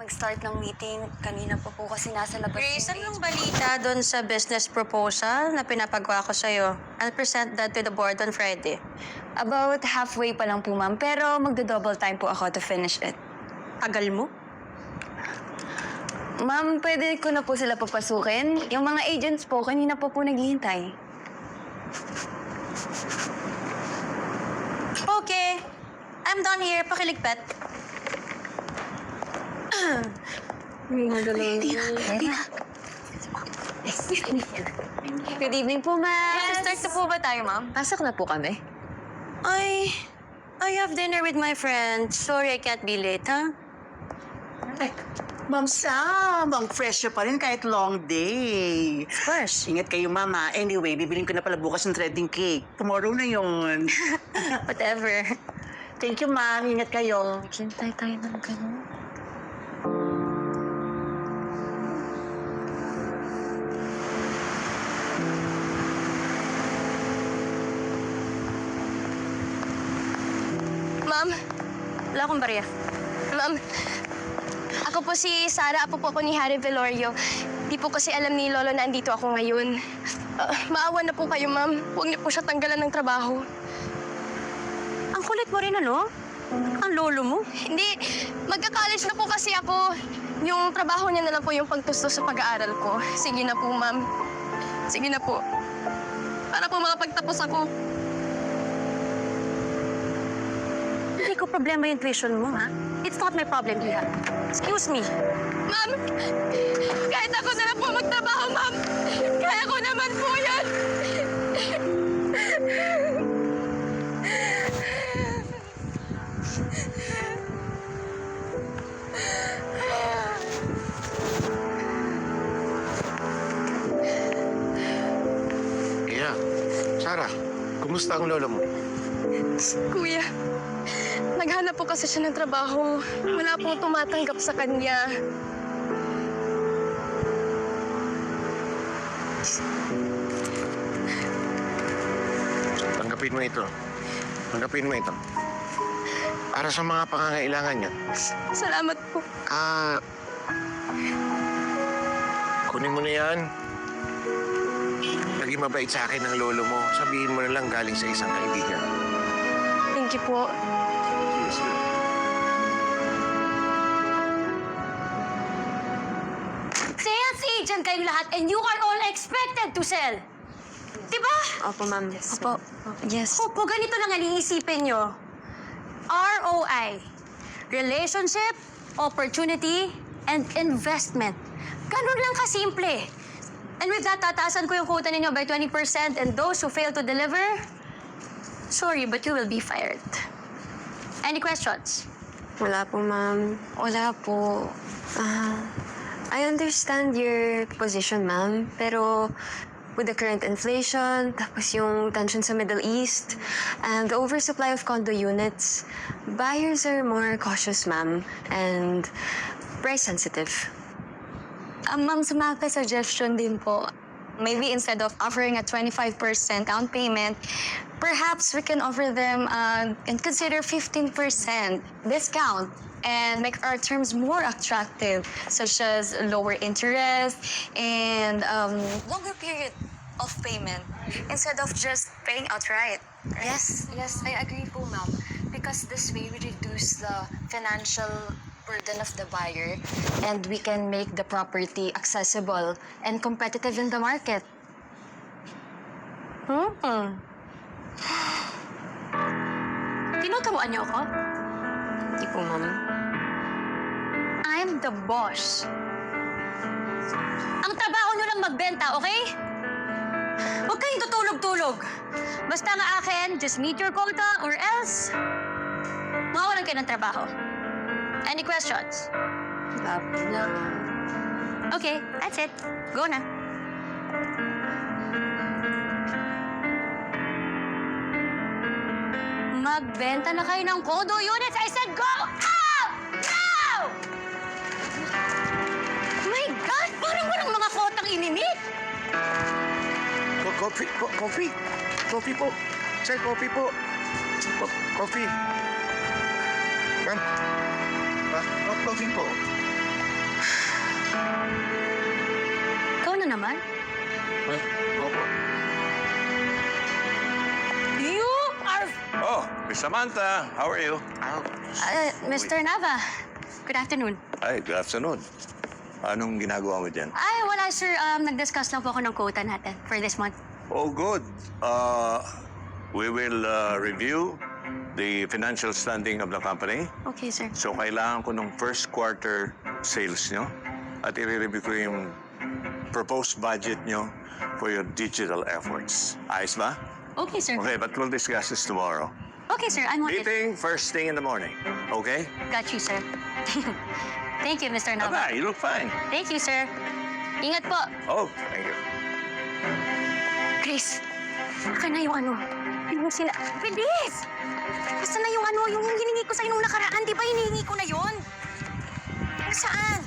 mag-start ng meeting. Kanina pa po kasi nasa labas. Grace, anong balita doon sa business proposal na pinapagawa ko sa'yo? I'll present that to the board on Friday. About halfway pa lang po, ma'am. Pero magdo-double time po ako to finish it. Tagal mo? Ma'am, pwede ko na po sila papasukin. Yung mga agents po, kanina pa po naghihintay. Okay. I'm done here. Pakiligpet. Good evening po, ma'am. Start na po ba tayo, ma'am? Pasok na po kami. I have dinner with my friend. Sorry, I can't be late, ha? Ay, Ma'am Sam, ang fresh pa rin kahit long day. Of course. Ingat kayo, Mama. Anyway, bibilin ko na pala bukas ng threading cake. Tomorrow na yun. Whatever. Thank you, Ma'am. Ingat kayo. Hintay tayo ng gano'n. Ma'am, wala akong barya. Ma'am, ako po si Sarah, apo po ako ni Harry Velorio. Di po kasi alam ni Lolo na andito ako ngayon. Maawa na po kayo, ma'am. Huwag niyo po siya tanggalan ng trabaho. Ang kulit mo rin, ano? Ang lolo mo? Hindi. Magka-college na po kasi ako. Yung trabaho niya na lang po yung pagtusto sa pag-aaral ko. Sige na po, ma'am. Sige na po. Para po makapagtapos ako. Hindi ko problema yung tuition mo, ha? It's not my problem, Liha. Excuse me. Ma'am, kahit ako na lang po magtrabaho, ma'am. Kaya ko naman po yan. Iya, Sarah, kumusta ang lola mo? Kuya, naghanap po kasi siya ng trabaho. Wala pong tumatanggap sa kanya. Tanggapin mo ito. Tanggapin mo ito. Para sa mga pangangailangan niya. Salamat po. Kunin mo na yan. Naging mabait sa akin ng lolo mo. Sabihin mo na lang galing sa isang kaibigan. Thank you po. Yes, sir. Sales agent kayo lahat and you are all expected to sell. Diba? Opo, ma'am. Opo. Yes. Opo, ganito lang ang iisipin nyo. ROI. Relationship, opportunity, and investment. Ganun lang kasimple. And with that, tataasan ko yung quota ninyo by 20% and those who fail to deliver, sorry, but you will be fired. Any questions? Wala po, ma'am. Wala po. I understand your position, ma'am. Pero with the current inflation, tapos yung tension sa Middle East, and the oversupply of condo units, buyers are more cautious, ma'am, and price sensitive. Ma'am, sa mga suggestion din po, maybe instead of offering a 25% down payment, perhaps we can offer them and consider 15% discount and make our terms more attractive, such as lower interest and longer period of payment instead of just paying outright. Right? Yes, I agree po, ma'am. Because this way we reduce the financial burden of the buyer And we can make the property accessible and competitive in the market. Tinuturuan niyo ako? Hindi po, ma'am. I'm the boss. Ang trabaho niyo lang magbenta, okay? Huwag kayong tutulog-tulog. Basta nga akin, just meet your quota or else mawawalan kayo ng trabaho. Any questions? Wala po. Okay, that's it. Go na. Magbenta na kayo ng condo units. I said go out! Now! My God! Parang walang mga kotang ininit. Coffee po, coffee. Coffee po. Sir, coffee po. Coffee. Ma'am. Coffee po. Samantha, how are you? Mr. Nava, good afternoon. Ay, good afternoon. Anong ginagawa mo dyan? Ay, wala sir. Nag-discuss lang po ako ng quota natin for this month. Oh, good. We will review the financial standing of the company. Okay, sir. So, kailangan ko ng first quarter sales nyo at i-review ko yung proposed budget nyo for your digital efforts. Ayos ba? Okay, sir. Okay, but we'll discuss this tomorrow. Okay, sir. I'm on it. Meeting first thing in the morning. Okay? Got you, sir. Thank you, Mr. Nava. Bye-bye. You look fine. Thank you, sir. Ingat po. Oh, thank you. Grace, baka na yung ano. Yung Bilis! Basta na yung ano, yung hiningi ko sa'yo nung nakaraan. Di ba hinihingi ko na yon? Saan?